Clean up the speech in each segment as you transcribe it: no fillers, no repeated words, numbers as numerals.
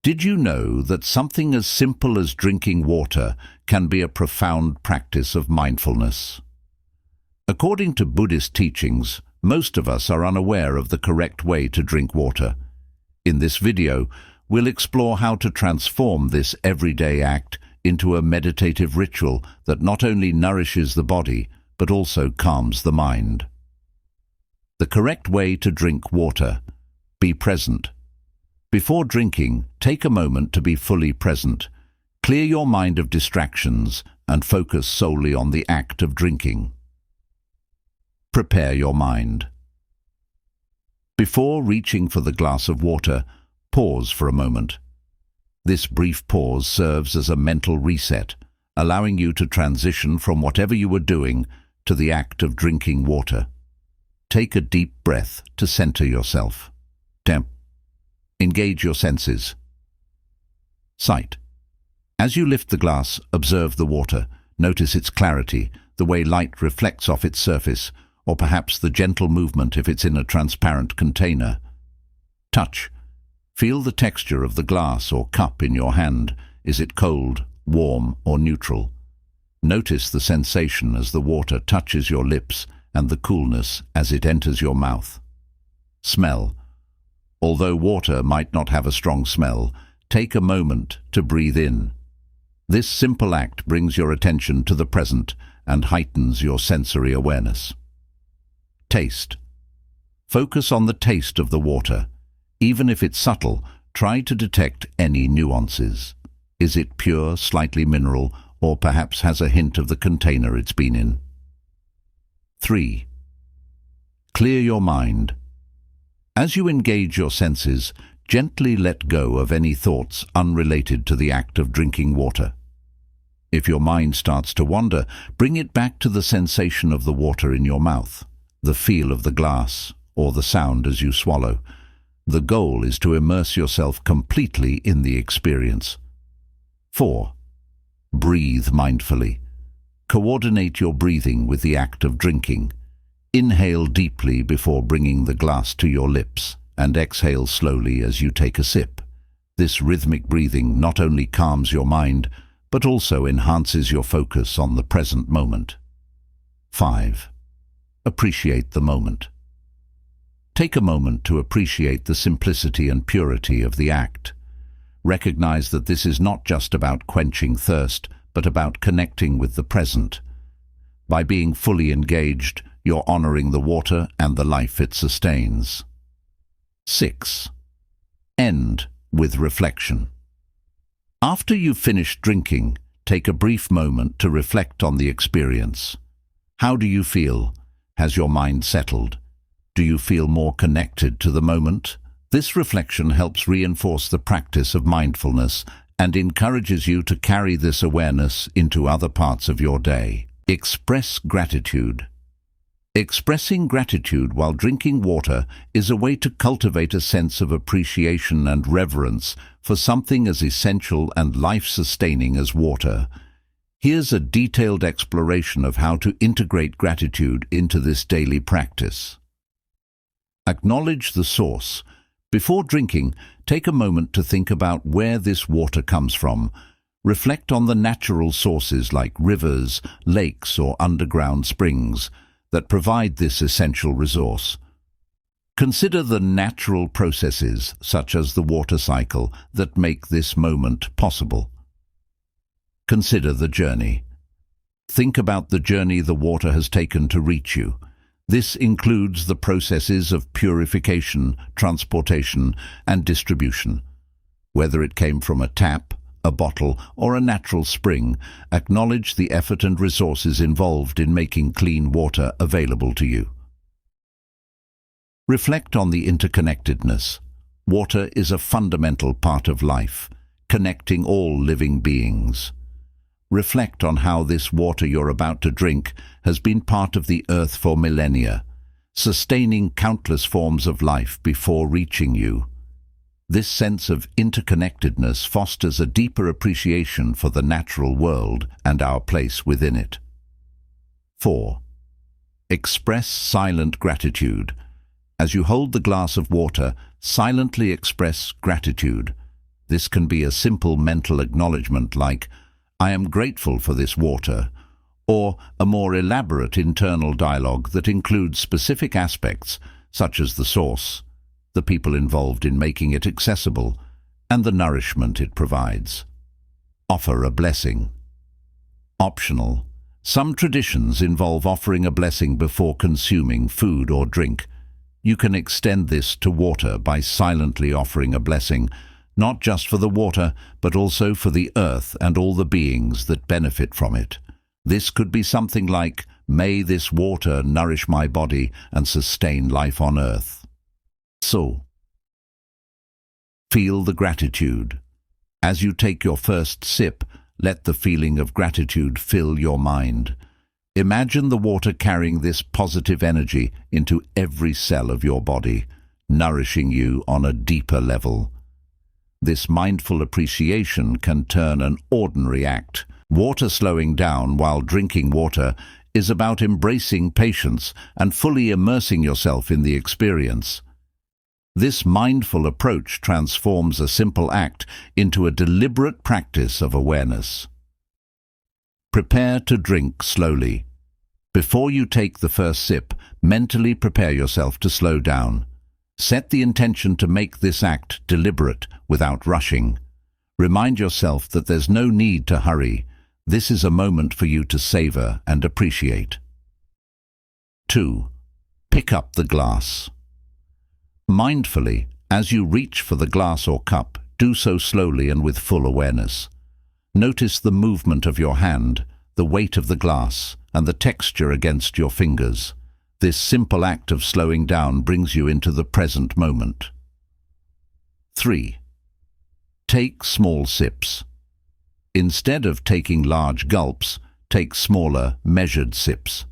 Did you know that something as simple as drinking water can be a profound practice of mindfulness? According to Buddhist teachings, most of us are unaware of the correct way to drink water. In this video, we'll explore how to transform this everyday act into a meditative ritual that not only nourishes the body, but also calms the mind. The correct way to drink water. Be present. Before drinking, take a moment to be fully present. Clear your mind of distractions and focus solely on the act of drinking. Prepare your mind. Before reaching for the glass of water, pause for a moment. This brief pause serves as a mental reset, allowing you to transition from whatever you were doing to the act of drinking water. Take a deep breath to center yourself. Engage your senses. Sight. As you lift the glass, observe the water. Notice its clarity, the way light reflects off its surface, or perhaps the gentle movement if it's in a transparent container. Touch. Feel the texture of the glass or cup in your hand. Is it cold, warm, or neutral? Notice the sensation as the water touches your lips and the coolness as it enters your mouth. Smell. Although water might not have a strong smell, take a moment to breathe in. This simple act brings your attention to the present and heightens your sensory awareness. Taste. Focus on the taste of the water. Even if it's subtle, try to detect any nuances. Is it pure, slightly mineral, or perhaps has a hint of the container it's been in? 3. Clear your mind. As you engage your senses, gently let go of any thoughts unrelated to the act of drinking water. If your mind starts to wander, bring it back to the sensation of the water in your mouth, the feel of the glass, or the sound as you swallow. The goal is to immerse yourself completely in the experience. 4. Breathe mindfully. Coordinate your breathing with the act of drinking. Inhale deeply before bringing the glass to your lips, and exhale slowly as you take a sip. This rhythmic breathing not only calms your mind, but also enhances your focus on the present moment. 5. Appreciate the moment. Take a moment to appreciate the simplicity and purity of the act. Recognize that this is not just about quenching thirst, but about connecting with the present. By being fully engaged, you're honoring the water and the life it sustains. 6. End with reflection. After you've finished drinking, take a brief moment to reflect on the experience. How do you feel? Has your mind settled? Do you feel more connected to the moment? This reflection helps reinforce the practice of mindfulness and encourages you to carry this awareness into other parts of your day. Express gratitude. Expressing gratitude while drinking water is a way to cultivate a sense of appreciation and reverence for something as essential and life-sustaining as water. Here's a detailed exploration of how to integrate gratitude into this daily practice. Acknowledge the source. Before drinking, take a moment to think about where this water comes from. Reflect on the natural sources like rivers, lakes, or underground springs that provide this essential resource. Consider the natural processes, such as the water cycle, that make this moment possible. Consider the journey. Think about the journey the water has taken to reach you. This includes the processes of purification, transportation, and distribution. Whether it came from a tap, a bottle, or a natural spring, acknowledge the effort and resources involved in making clean water available to you. Reflect on the interconnectedness. Water is a fundamental part of life, connecting all living beings. Reflect on how this water you're about to drink has been part of the earth for millennia, sustaining countless forms of life before reaching you. This sense of interconnectedness fosters a deeper appreciation for the natural world and our place within it. 4. Express silent gratitude. As you hold the glass of water, silently express gratitude. This can be a simple mental acknowledgement like, "I am grateful for this water," or a more elaborate internal dialogue that includes specific aspects such as the source, the people involved in making it accessible, and the nourishment it provides. Offer a blessing. Optional. Some traditions involve offering a blessing before consuming food or drink. You can extend this to water by silently offering a blessing, not just for the water, but also for the earth and all the beings that benefit from it. This could be something like, "May this water nourish my body and sustain life on earth." So, feel the gratitude. As you take your first sip, let the feeling of gratitude fill your mind. Imagine the water carrying this positive energy into every cell of your body, nourishing you on a deeper level. This mindful appreciation can turn an ordinary act. Water slowing down while drinking water is about embracing patience and fully immersing yourself in the experience. This mindful approach transforms a simple act into a deliberate practice of awareness. Prepare to drink slowly. Before you take the first sip, mentally prepare yourself to slow down. Set the intention to make this act deliberate without rushing. Remind yourself that there's no need to hurry. This is a moment for you to savor and appreciate. 2. Pick up the glass. Mindfully, as you reach for the glass or cup, do so slowly and with full awareness. Notice the movement of your hand, the weight of the glass, and the texture against your fingers. This simple act of slowing down brings you into the present moment. 3. Take small sips. Instead of taking large gulps, take smaller, measured sips.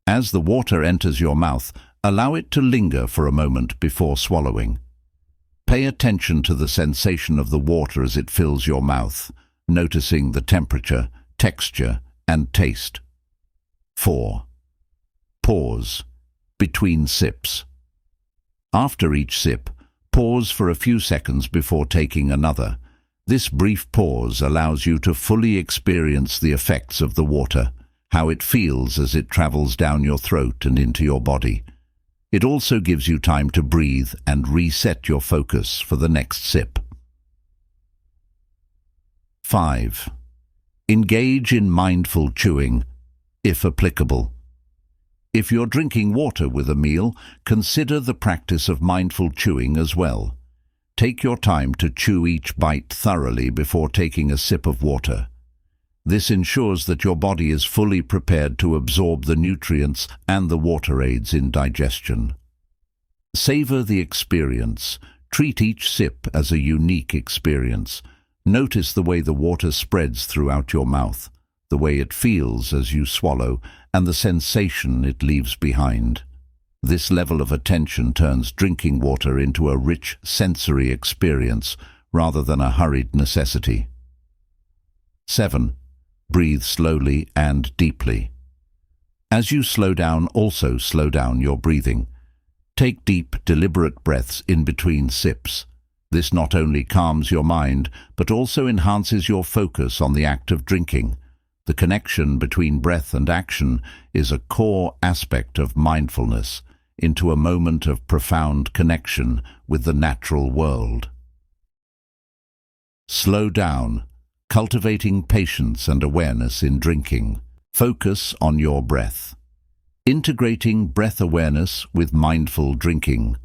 As the water enters your mouth, allow it to linger for a moment before swallowing. Pay attention to the sensation of the water as it fills your mouth, noticing the temperature, texture, and taste. 4. Pause between sips. After each sip, pause for a few seconds before taking another. This brief pause allows you to fully experience the effects of the water, how it feels as it travels down your throat and into your body. It also gives you time to breathe and reset your focus for the next sip. 5. Engage in mindful chewing, if applicable. If you're drinking water with a meal, consider the practice of mindful chewing as well. Take your time to chew each bite thoroughly before taking a sip of water. This ensures that your body is fully prepared to absorb the nutrients and the water aids in digestion. Savor the experience. Treat each sip as a unique experience. Notice the way the water spreads throughout your mouth, the way it feels as you swallow, and the sensation it leaves behind. This level of attention turns drinking water into a rich sensory experience rather than a hurried necessity. 7. Breathe slowly and deeply. As you slow down, also slow down your breathing. Take deep, deliberate breaths in between sips. This not only calms your mind, but also enhances your focus on the act of drinking. The connection between breath and action is a core aspect of mindfulness, into a moment of profound connection with the natural world. Slow down. Cultivating patience and awareness in drinking. Focus on your breath. Integrating breath awareness with mindful drinking.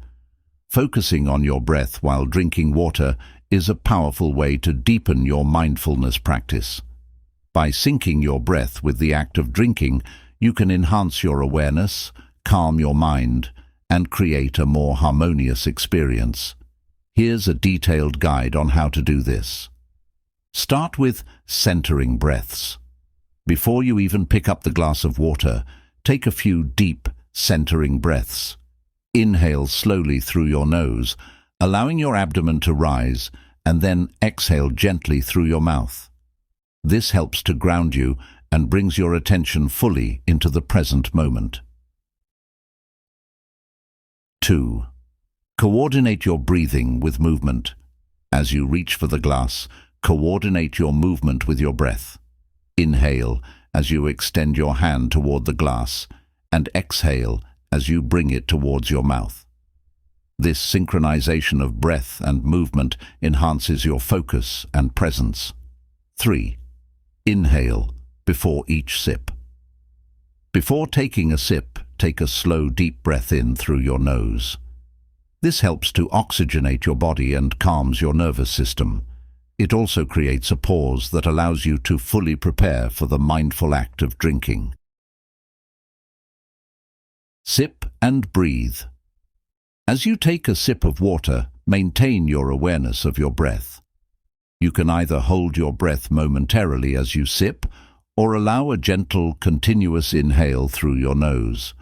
Focusing on your breath while drinking water is a powerful way to deepen your mindfulness practice. By syncing your breath with the act of drinking, you can enhance your awareness, calm your mind, and create a more harmonious experience. Here's a detailed guide on how to do this. Start with centering breaths. Before you even pick up the glass of water, take a few deep, centering breaths. Inhale slowly through your nose, allowing your abdomen to rise, and then exhale gently through your mouth. This helps to ground you and brings your attention fully into the present moment. 2. Coordinate your breathing with movement. As you reach for the glass, coordinate your movement with your breath. Inhale as you extend your hand toward the glass, and exhale as you bring it towards your mouth. This synchronization of breath and movement enhances your focus and presence. 3. Inhale before each sip. Before taking a sip, take a slow, deep breath in through your nose. This helps to oxygenate your body and calms your nervous system. It also creates a pause that allows you to fully prepare for the mindful act of drinking. Sip and breathe. As you take a sip of water, maintain your awareness of your breath. You can either hold your breath momentarily as you sip, or allow a gentle, continuous inhale through your nose.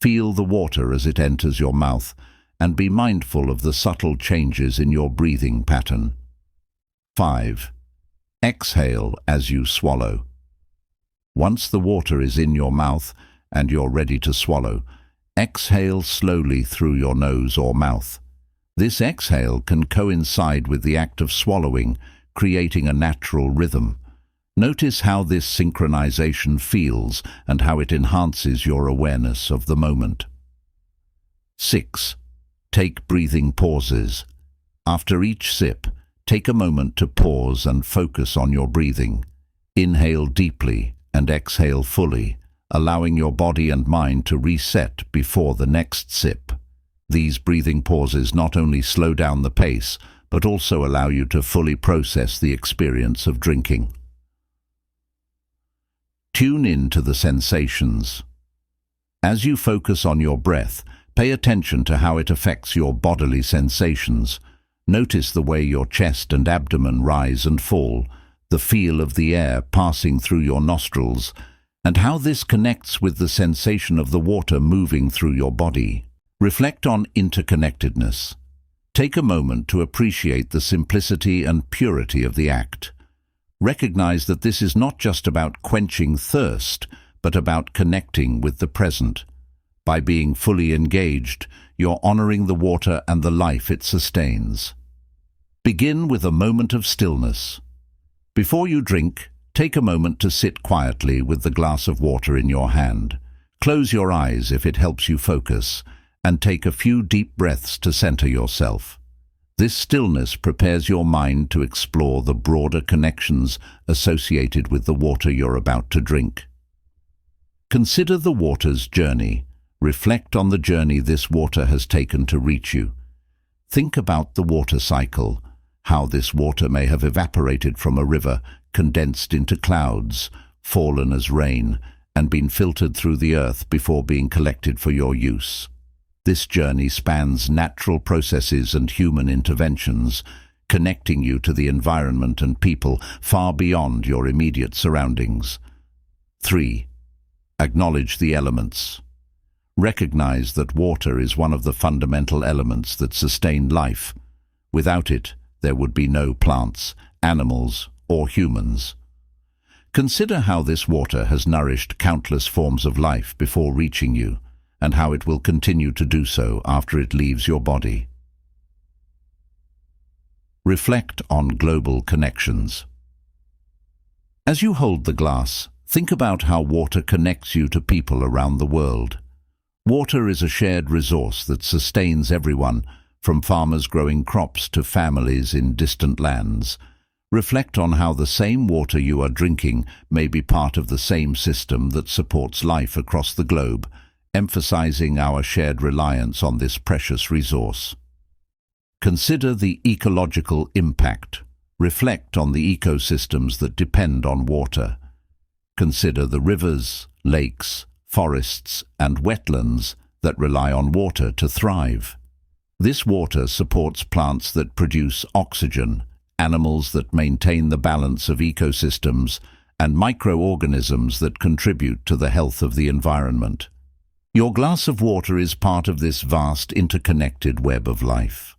Feel the water as it enters your mouth, and be mindful of the subtle changes in your breathing pattern. 5. Exhale as you swallow. Once the water is in your mouth and you're ready to swallow, exhale slowly through your nose or mouth. This exhale can coincide with the act of swallowing, creating a natural rhythm. Notice how this synchronization feels and how it enhances your awareness of the moment. 6. Take breathing pauses. After each sip, take a moment to pause and focus on your breathing. Inhale deeply and exhale fully, allowing your body and mind to reset before the next sip. These breathing pauses not only slow down the pace, but also allow you to fully process the experience of drinking. Tune in to the sensations. As you focus on your breath, pay attention to how it affects your bodily sensations. Notice the way your chest and abdomen rise and fall, the feel of the air passing through your nostrils, and how this connects with the sensation of the water moving through your body. Reflect on interconnectedness. Take a moment to appreciate the simplicity and purity of the act. Recognize that this is not just about quenching thirst, but about connecting with the present. By being fully engaged, you're honoring the water and the life it sustains. Begin with a moment of stillness. Before you drink, take a moment to sit quietly with the glass of water in your hand. Close your eyes if it helps you focus, and take a few deep breaths to center yourself. This stillness prepares your mind to explore the broader connections associated with the water you're about to drink. Consider the water's journey. Reflect on the journey this water has taken to reach you. Think about the water cycle, how this water may have evaporated from a river, condensed into clouds, fallen as rain, and been filtered through the earth before being collected for your use. This journey spans natural processes and human interventions, connecting you to the environment and people far beyond your immediate surroundings. 3. Acknowledge the elements. Recognize that water is one of the fundamental elements that sustain life. Without it, there would be no plants, animals, or humans. Consider how this water has nourished countless forms of life before reaching you, and how it will continue to do so after it leaves your body. Reflect on global connections. As you hold the glass, think about how water connects you to people around the world. Water is a shared resource that sustains everyone, from farmers growing crops to families in distant lands. Reflect on how the same water you are drinking may be part of the same system that supports life across the globe, emphasizing our shared reliance on this precious resource. Consider the ecological impact. Reflect on the ecosystems that depend on water. Consider the rivers, lakes, forests, and wetlands that rely on water to thrive. This water supports plants that produce oxygen, animals that maintain the balance of ecosystems, and microorganisms that contribute to the health of the environment. Your glass of water is part of this vast interconnected web of life.